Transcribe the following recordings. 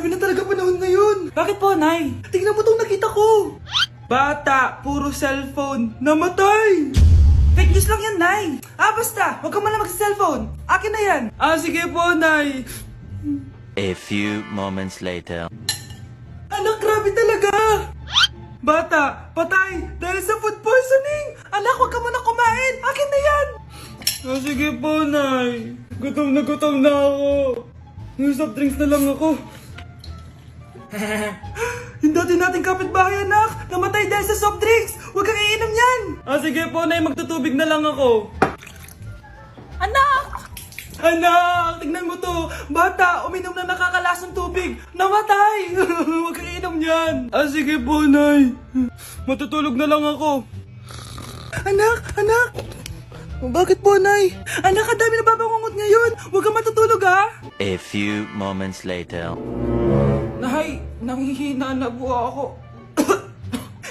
Grabe na talaga panahon ngayon. Bakit po, Nay? Tingnan mo tong nakita ko. Bata, puro cellphone, namatay. Fake news lang yan, Nay. Basta, huwag ka man lang mag-cellphone. Akin na yan. Sige po, Nay. A few moments later. Anak, grabe talaga. Bata, patay dahil sa food poisoning. Anak, huwag ka muna kumain. Akin na yan. Sige po, Nay. Gutom na ako. Yung soft drinks na lang ako. Yung dati nating kapitbahay, anak. Namatay dahil sa soft drinks. Huwag kang iinom yan. Sige po, Nay. Magtutubig na lang ako. Anak! Anak! Tignan mo to. Bata, uminom na nakakalasong tubig. Namatay! Huwag kang iinom yan. Sige po, Nay. Matutulog na lang ako. Anak! Bakit po, Nay? Anak, ang dami na babangungot ngayon. Huwag kang matutulog, ha? A few moments later. Nay, nangihina na po ako.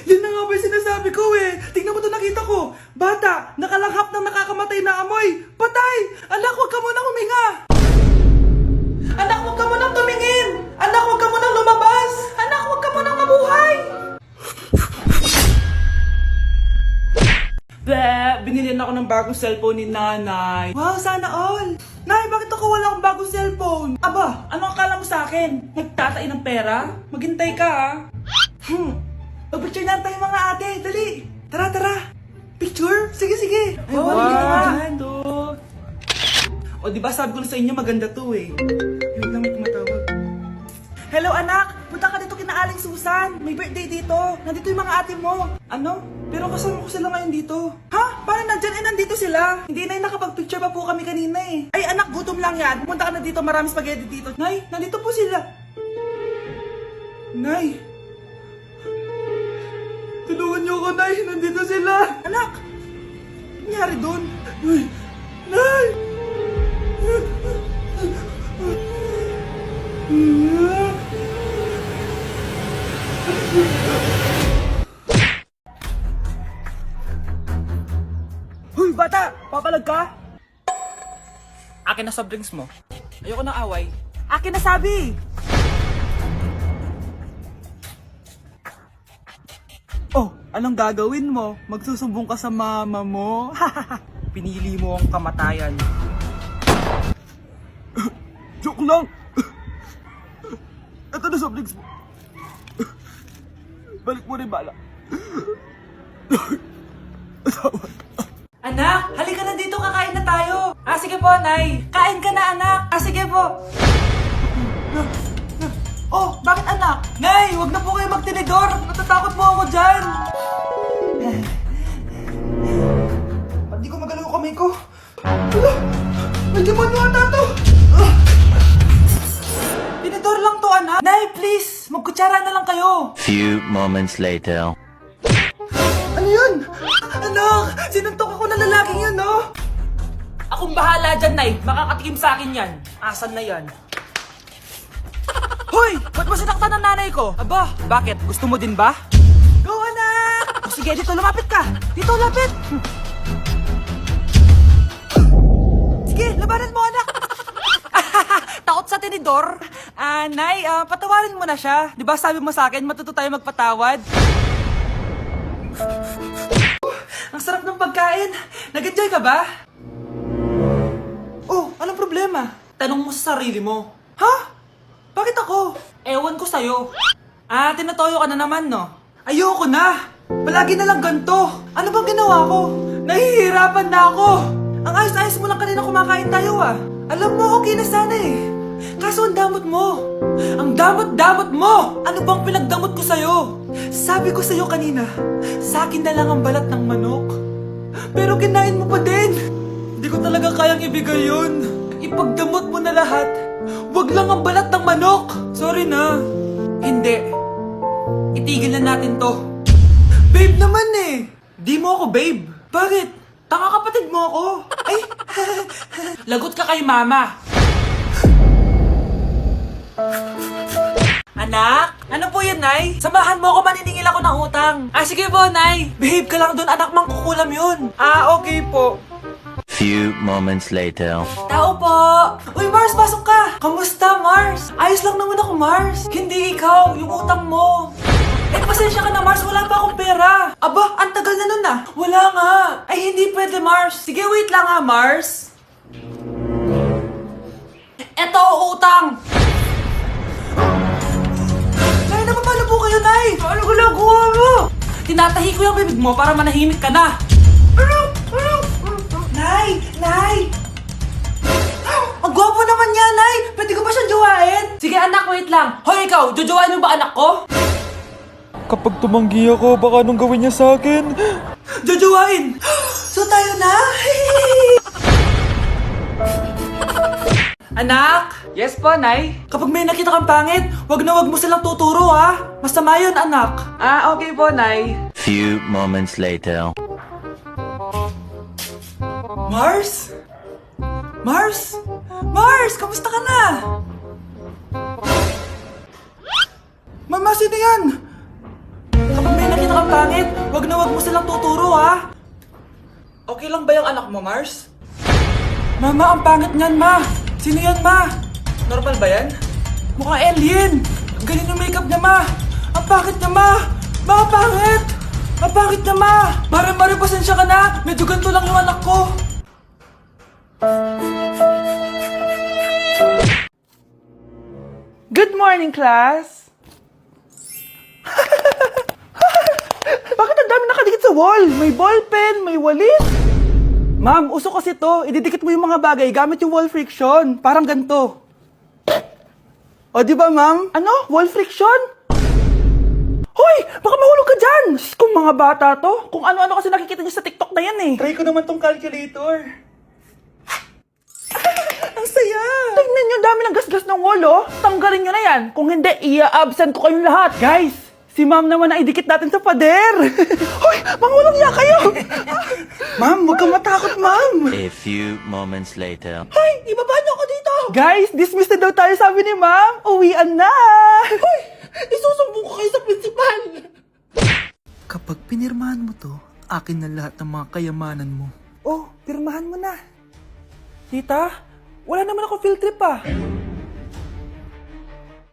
Yan na nga ba yung sinasabi ko eh. Tingnan mo to, nakita ko. Bata, nakalanghap ng nakakamatay na amoy. Patay! Anak, huwag ka munang huminga. Anak, huwag ka munang tumingin. Anak, huwag ka munang lumabas. Anak, huwag ka munang mabuhay. Binilihan ako ng bagong cellphone ni Nanay. Wow, sana all. Nay, bakit ako wala akong bagong cellphone? Aba, ano akala mo sa akin? Nagtatain ng pera? Maghintay ka, Pag-picture na tayo mga ate, dali. Tara. Picture? Sige. Ay, wow, O, diba sabi ko na sa inyo maganda to eh. Yun lang, may tumatawag. Hello anak, punta ka dito kina Aling Susan. May birthday dito. Nandito yung mga ate mo. Ano? Pero kasama ko sila ngayon dito. Ha? Paano nandyan? Nandito sila. Hindi na nakapag-picture pa po kami kanina eh. Ay anak, gutom lang yan. Pumunta ka na dito, marami spaghetti dito. Nay, nandito po sila. Nay. Tulungan niyo ako, Nay. Nandito sila. Anak. Ano nangyari doon? Nay. Hoy, bata! Papalag ka? Akin na soft drinks mo. Ayoko ng away. Akin na sabi! Oh, anong gagawin mo? Magsusumbong ka sa mama mo? Pinili mo ang kamatayan. Joke lang! Ito na soft drinks mo. Balik mo rin bala. Anak, halika na dito, kakain na tayo. Sige po, Nay. Kain ka na, anak. Sige po. Oh, bakit anak? Nay, wag na po kayo magtinidor. Natatakot po ako dyan. Hindi ko magalaw kamay ko. May demonyo ata to. Tinidor lang to, anak. Nay, please, magkutsara na lang kayo. Few moments later. Ano yun? Anak, sinuntok ako ng lalaking yun, no? Akong bahala dyan, Nay. Makakatikim sa akin yan. Asan na yan? Hoy! Ba't mo sinaktan ng nanay ko? Aba, bakit? Gusto mo din ba? Go, anak! Sige, dito lumapit ka. Dito, lapit. Sige, labanan mo, anak. Takot sa tinidor? Nay, patawarin mo na siya. Di ba sabi mo sa akin, matuto tayo magpatawad? Ang sarap ng pagkain. Nag-enjoy ka ba? Oh, anong problema? Tanong mo sa sarili mo. Ha? Bakit ako? Ewan ko sa'yo. Tinatoyo ka na naman, no? Ayoko na. Palagi na lang ganito. Ano bang ginawa ko? Nahihirapan na ako. Ang ayos-ayos mo lang kanina kumakain tayo, Alam mo, okay na sana eh. Kaso ang damot mo. Ang damot-damot mo. Ano bang pinagdamot ko sa'yo? Sabi ko sa'yo kanina, sa akin na lang ang balat ng manok. Pero kinain mo pa din. Hindi ko talaga kayang ibigay yun. Ipagdamot mo na lahat. Wag lang ang balat ng manok. Sorry na. Hindi. Itigil na natin to. Babe naman eh. Di mo ako babe. Bakit? Tanga kapatid mo ako. Ay, lagot ka kay mama. Anak? Ano po yan, Nay? Samahan mo ako, maniningil ako ng utang. Sige po, Nay. Behave ka lang doon, anak, mangkukulam yun. Okay po. few moments later. Tao po! Uy, Mars, pasok ka! Kamusta, Mars? Ayos lang naman ako, Mars. Hindi ikaw, yung utang mo. Eh, pasensya ka na, Mars. Wala pa akong pera. Aba, ang tagal na nun ah. Wala nga. Ay, hindi pwede, Mars. Sige, wait lang ha, Mars. Eto, utang! Nay, napapalo po kayo, Nay! Ano ginagawa mo? Tinatahi ko yung bibig mo para manahimik ka na. Nay! Nay! Ang gwapo naman niya, Nay! Pwede ko ba siyang jowain? Sige, anak, wait lang. Hoy, ikaw, jojowain mo ba anak ko? Kapag tumanggi ako, baka anong gawin niya sa akin? Jojowain! So tayo na? Anak! Yes po, Nay? Kapag may nakita kang pangit, wag na wag mo silang tuturo, ha? Masama yun, anak. Ah, okay po, Nay. Few moments later. Mars? Mars? Mars, kamusta ka na? Mama, sino yan? Kapag may nakita kang pangit, wag na wag mo silang tuturo, ha? Okay lang ba yung anak mo, Mars? Mama, ang pangit niyan, Ma. Sino yan, Ma? Normal ba yan? Mukhang alien. Ang galing ng makeup niya, Ma. Ang pangit niya, Ma. Ma, ang pangit. Ang pangit niya, Ma. Mare, pasensya ka na. Medyo ganito lang yung anak ko. Good morning, class. Bakit ang dami nakadikit sa wall? May ballpen, may walis. Ma'am, uso kasi to. Ididikit mo yung mga bagay gamit yung wall friction. Parang ganito. O, di ba, ma'am? Ano? Wall friction? Hoy! Baka mahulog ka dyan! Kung mga bata to, kung ano-ano kasi nakikita niyo sa TikTok na yan eh. Try ko naman tong calculator. Ang saya! Tingnan niyo, dami ng gasgas ng wall, oh. Tanggalin niyo na yan. Kung hindi, i-absent ko kayong lahat. Guys, si ma'am naman ang idikit natin sa pader. Hoy! Mangulong niya kayo! Ma'am, huwag kang matakot, ma'am. A few moments later. Hoy! Ibaba niyo ako dito! Guys, dismissed na daw tayo, sabi ni ma'am. Uwian na! Hoy! Isusumbong ko kayo sa principal! Kapag pinirmahan mo to, akin na lahat ng mga kayamanan mo. Oh, pirmahan mo na. Tita, wala naman ako field trip ah.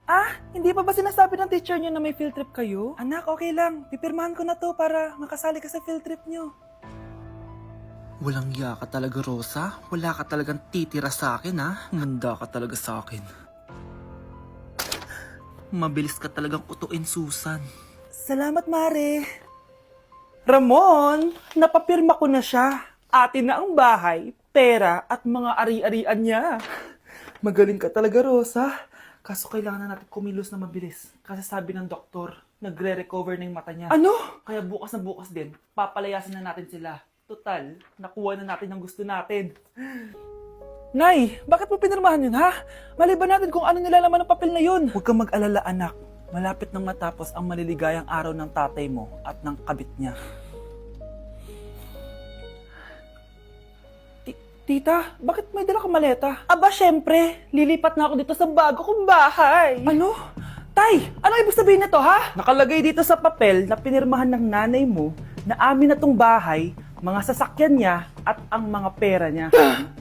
Ah, hindi pa ba sinasabi ng teacher niyo na may field trip kayo? Anak, okay lang. Pipirmahan ko na to para makasali ka sa field trip niyo. Walang iya ka talaga, Rosa. Wala ka talagang titira sa akin, ha? Manda ka talaga sa akin. Mabilis ka talagang utuin, Susan. Salamat, Mare. Ramon, napapirma ko na siya. Atin na ang bahay, pera at mga ari-arian niya. Magaling ka talaga, Rosa. Kaso kailangan na natin kumilos na mabilis. Kasi sabi ng doktor, nagre-recover na yung mata niya. Ano? Kaya bukas na bukas din, papalayasin na natin sila. Total, nakuha na natin ang gusto natin. Nay, bakit mo pinirmahan yun, ha? Maliban natin kung ano nilalaman ng papel na yun. Huwag kang mag-alala, anak. Malapit nang matapos ang maliligayang araw ng tatay mo at ng kabit niya. Tita, bakit may dala kang maleta? Aba, syempre. Lilipat na ako dito sa bago kong bahay. Ano? Tay, ano ibig sabihin nito, ha? Nakalagay dito sa papel na pinirmahan ng nanay mo na amin na tong bahay, mga sasakyan niya at ang mga pera niya.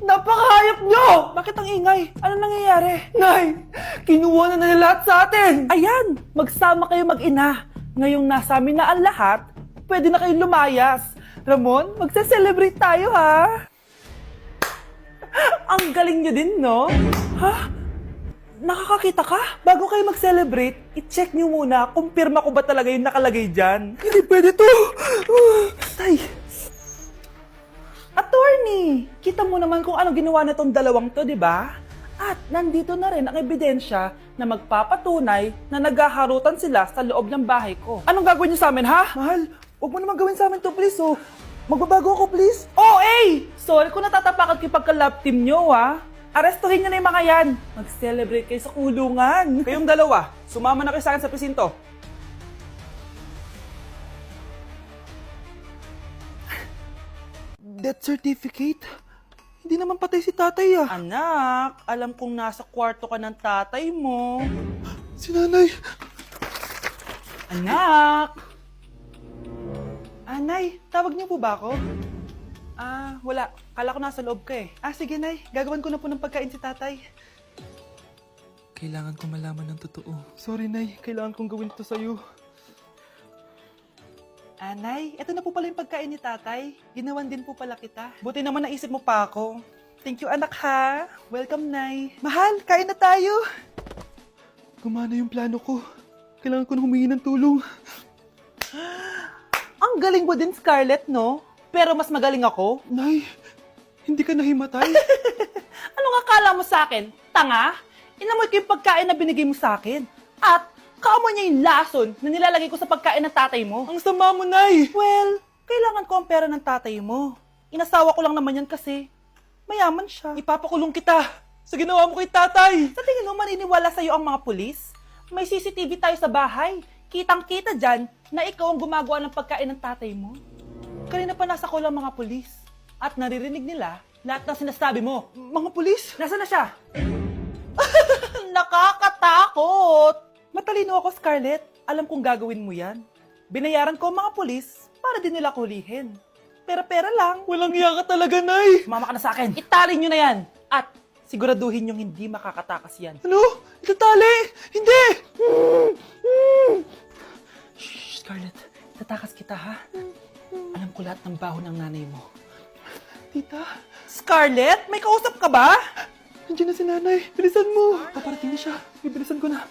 Napakahayop nyo! Bakit ang ingay? Ano nangyayari? Nay, kinuha na nila lahat sa atin! Ayan, magsama kayo mag-ina. Ngayong nasa amin na ang lahat, pwede na kayong lumayas. Ramon, magse-celebrate tayo, ha? Ang galing nyo din, no? Ha? Nakakakita ka? Bago kayo mag-celebrate, i-check nyo muna kung pirma ko ba talaga yung nakalagay dyan. Hindi pwede to! Tay! Attorney! Kita mo naman kung ano ginawa na tong dalawang to, di ba? At nandito na rin ang ebidensya na magpapatunay na naghaharutan sila sa loob ng bahay ko. Anong gagawin nyo sa amin, ha? Mahal, huwag mo naman gawin sa amin to, please, oh. Magbabago ako, please. Oh, eh! Sorry kung natatapakan kayo pagka-love team nyo, ha? Arestuhin nyo na yung mga yan. Mag-celebrate kayo sa kulungan. Kayong dalawa, sumama na kayo sa akin sa presinto. Death certificate? Hindi naman patay si tatay, ah. Anak, alam kong nasa kwarto ka ng tatay mo. Si nanay. Anak! Anay, tawag niyo po ba ako? Wala. Kala ko nasa loob ka eh. Sige, Nay. Gagawan ko na po ng pagkain si tatay. Kailangan ko malaman ng totoo. Sorry, Nay. Kailangan kong gawin ito sa'yo. Nay, ito na po pala yung pagkain ni tatay. Ginawan din po pala kita. Buti naman naisip mo pa ako. Thank you, anak, ha. Welcome, Nay. Mahal, kain na tayo. Gumana yung plano ko. Kailangan ko na humingi ng tulong. Ang galing mo din, Scarlett, no? Pero mas magaling ako. Nay, hindi ka nahimatay. Anong akala mo sa akin? Tanga? Inamoy ko yung pagkain na binigay mo sa akin. At kaamoy niya yung lason na nilalagay ko sa pagkain ng tatay mo. Ang sama mo, Nay! Well, kailangan ko ang pera ng tatay mo. Inasawa ko lang naman yan kasi mayaman siya. Ipapakulong kita sa ginawa mo kay tatay. Sa tingin mo, maniniwala sa'yo ang mga pulis? May CCTV tayo sa bahay. Kitang-kita dyan na ikaw ang gumagawa ng pagkain ng tatay mo. Kanina pa nasa ko lang mga pulis. At naririnig nila lahat ng sinasabi mo. Mga pulis? Nasaan na siya? Nakakatakot! Matalino ako, Scarlett. Alam kong gagawin mo yan. Binayaran ko ang mga pulis para din nila kulihin. Pera-pera lang. Walang iya ka talaga, Nay! Mama ka na sa akin. Itali nyo na yan. At siguraduhin yung hindi makakatakas yan. Ano? Itatali? Hindi! Shh, Scarlett. Itatakas kita, ha? Alam ko lahat ng baho ng nanay mo. Tita? Scarlett? May kausap ka ba? Nandiyan na si nanay. Bilisan mo. Paparating na siya. Bibilisan ko na.